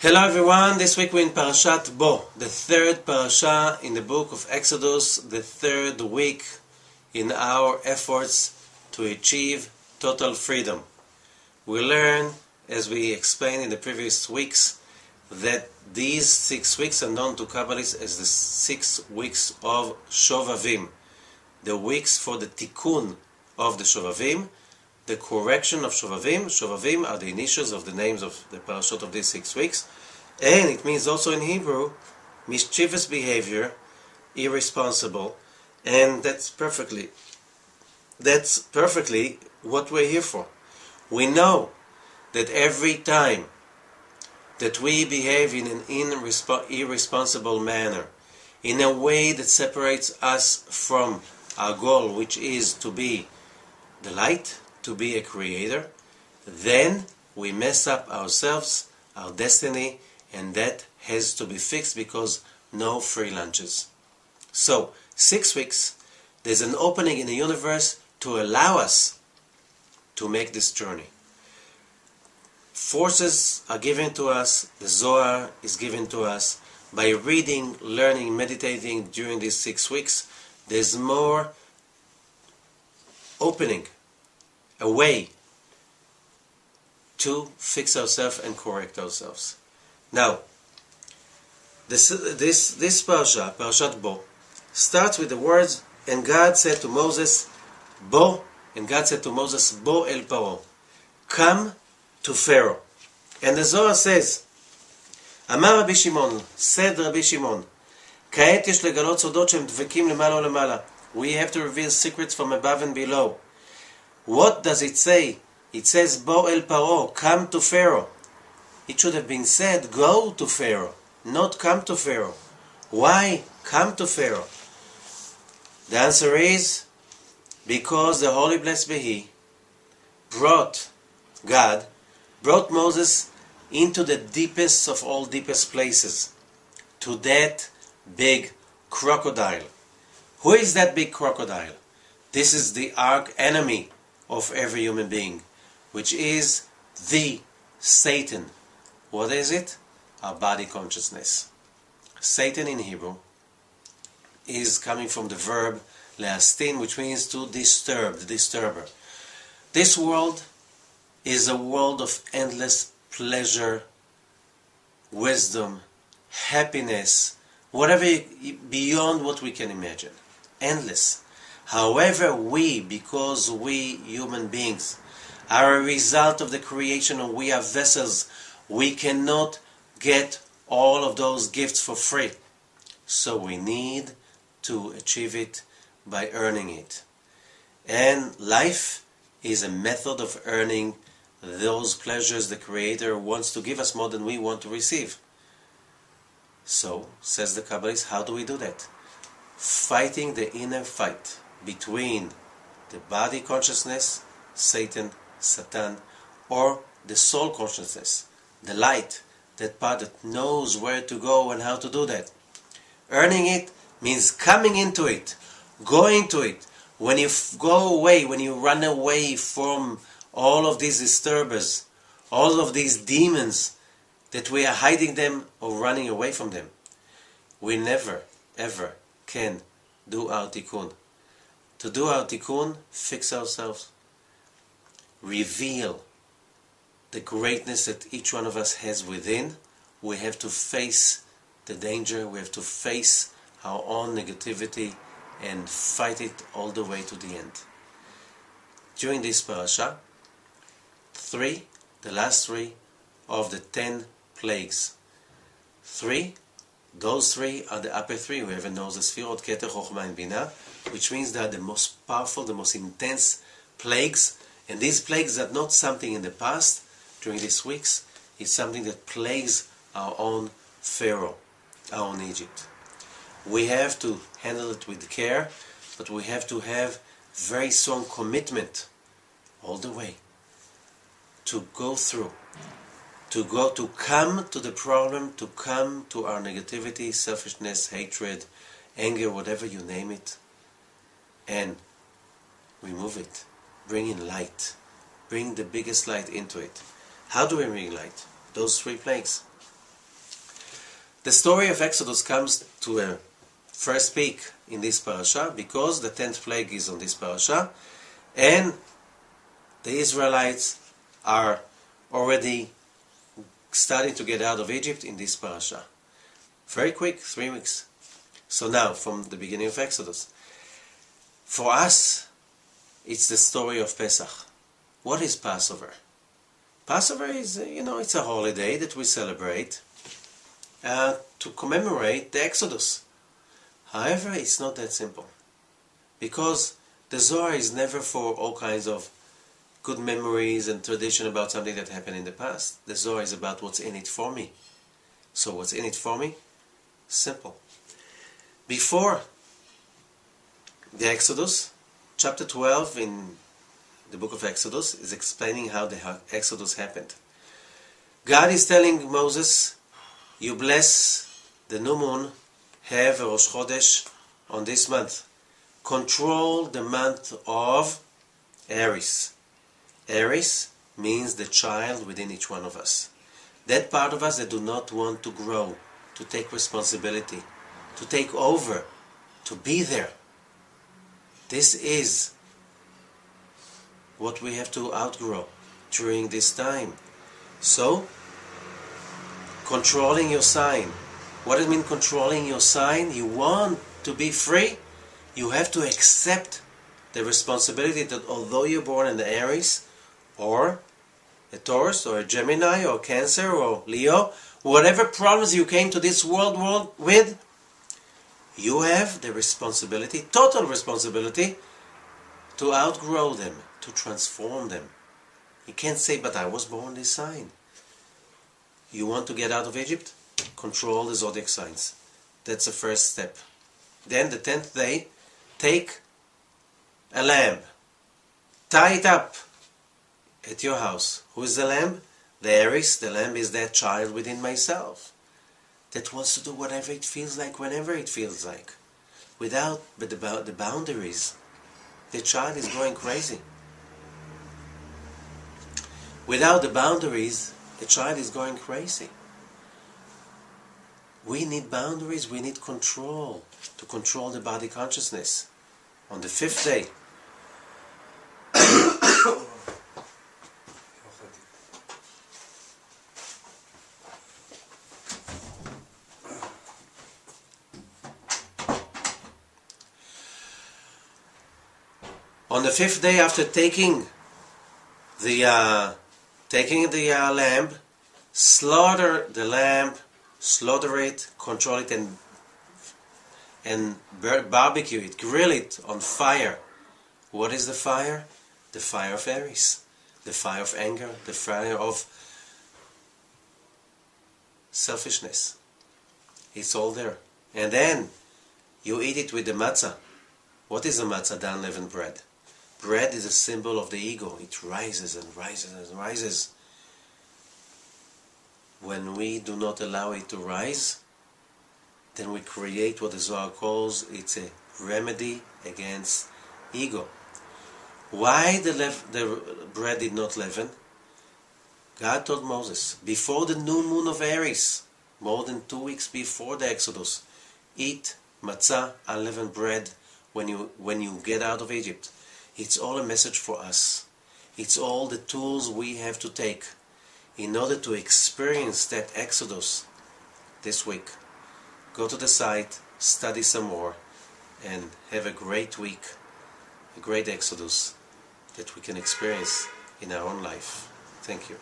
Hello everyone, this week we're in Parashat Bo, the third parasha in the book of Exodus, the third week in our efforts to achieve total freedom. We learn, as we explained in the previous weeks, that these 6 weeks are known to Kabbalists as the 6 weeks of Shovavim, the weeks for the tikkun of the Shovavim, the correction of Shovavim. Shovavim are the initials of the names of the parashot of these 6 weeks, and it means also in Hebrew, mischievous behavior, irresponsible, and that's perfectly what we're here for. We know that every time that we behave in an irresponsible manner, in a way that separates us from our goal, which is to be the light, to be a creator, then we mess up ourselves, our destiny, and that has to be fixed because no free lunches. So, 6 weeks, there's an opening in the universe to allow us to make this journey. Forces are given to us, the Zohar is given to us. By reading, learning, meditating during these 6 weeks, there's more opening, a way to fix ourselves and correct ourselves. Now, this parasha, Parashat Bo, starts with the words, and God said to Moses, Bo, and God said to Moses, Bo el Paro, come to Pharaoh. And the Zohar says, Amar Rabbi Shimon, said Rabbi Shimon, כעת יש לגלות סודות שהם דבקים למעלה ולמעלה. We have to reveal secrets from above and below. What does it say? It says, Bo el Paro, come to Pharaoh. It should have been said, go to Pharaoh, not come to Pharaoh. Why come to Pharaoh? The answer is, because the Holy Blessed be He God brought Moses into the deepest of all deepest places, to that big crocodile. Who is that big crocodile? This is the arch enemy of every human being, which is the Satan. What is it? Our body consciousness. Satan in Hebrew is coming from the verb leastin, which means to disturb, the disturber. This world is a world of endless pleasure, wisdom, happiness, whatever beyond what we can imagine. Endless. However, because we human beings are a result of the creation and we are vessels, we cannot get all of those gifts for free. So we need to achieve it by earning it. And life is a method of earning those pleasures the Creator wants to give us more than we want to receive. So, says the Kabbalist, how do we do that? Fighting the inner fight between the body consciousness, Satan, Satan, or the soul consciousness, the light, that part that knows where to go and how to do that. Earning it means coming into it, going to it. When you go away, when you run away from all of these disturbers, all of these demons that we are hiding them or running away from them, we never, ever can do our tikkun. To do our tikkun, fix ourselves, reveal the greatness that each one of us has within. We have to face the danger, we have to face our own negativity and fight it all the way to the end. During this parasha, the last 3 of the 10 plagues. Those 3 are the upper 3. We have known as Sfirot, Keter, Chochmah, and Binah, which means they are the most powerful, the most intense plagues. And these plagues are not something in the past, during these weeks. It's something that plagues our own Pharaoh, our own Egypt. We have to handle it with care, but we have to have very strong commitment all the way to go through, to come to the problem, to come to our negativity, selfishness, hatred, anger, whatever you name it, and remove it. Bring in light. Bring the biggest light into it. How do we bring light? Those 3 plagues. The story of Exodus comes to a first peak in this parasha because the 10th plague is on this parasha, and the Israelites are already starting to get out of Egypt in this parasha. Very quick, 3 weeks. So now, from the beginning of Exodus. For us, it's the story of Pesach. What is Passover? Passover is, it's a holiday that we celebrate to commemorate the Exodus. However, it's not that simple. Because the Zohar is never for all kinds of good memories and tradition about something that happened in the past. The Zohar is about what's in it for me. So what's in it for me? Simple. Before the Exodus, chapter 12 in the book of Exodus is explaining how the Exodus happened. God is telling Moses, you bless the new moon, have a Rosh Chodesh on this month. Control the month of Aries. Aries means the child within each one of us. That part of us that do not want to grow, to take responsibility, to take over, to be there. This is what we have to outgrow during this time. So, controlling your sign. What does it mean controlling your sign? You want to be free? You have to accept the responsibility that although you're born in the Aries, or a Taurus, or a Gemini, or Cancer, or Leo, whatever problems you came to this world with, you have the responsibility, total responsibility, to outgrow them, to transform them. You can't say, but I was born this sign. You want to get out of Egypt? Control the zodiac signs. That's the first step. Then the 10th day, take a lamb, tie it up at your house. Who is the lamb? The Aries. The lamb is that child within myself that wants to do whatever it feels like, whenever it feels like, without the boundaries. The child is going crazy. Without the boundaries, the child is going crazy. We need boundaries, we need control, to control the body consciousness. On the 5th day, on the 5th day after taking the lamb, slaughter the lamb, slaughter it, control it, and barbecue it, grill it on fire. What is the fire? The fire of Aries, the fire of anger, the fire of selfishness. It's all there. And then you eat it with the matzah. What is the matzah? The unleavened bread. Bread is a symbol of the ego. It rises and rises and rises. When we do not allow it to rise, then we create what the Zohar calls, it's a remedy against ego. Why the bread did not leaven? God told Moses, before the new moon of Aries, more than 2 weeks before the Exodus, eat matzah, unleavened bread, when you get out of Egypt. It's all a message for us. It's all the tools we have to take in order to experience that Exodus this week. Go to the site, study some more, and have a great week, a great Exodus that we can experience in our own life. Thank you.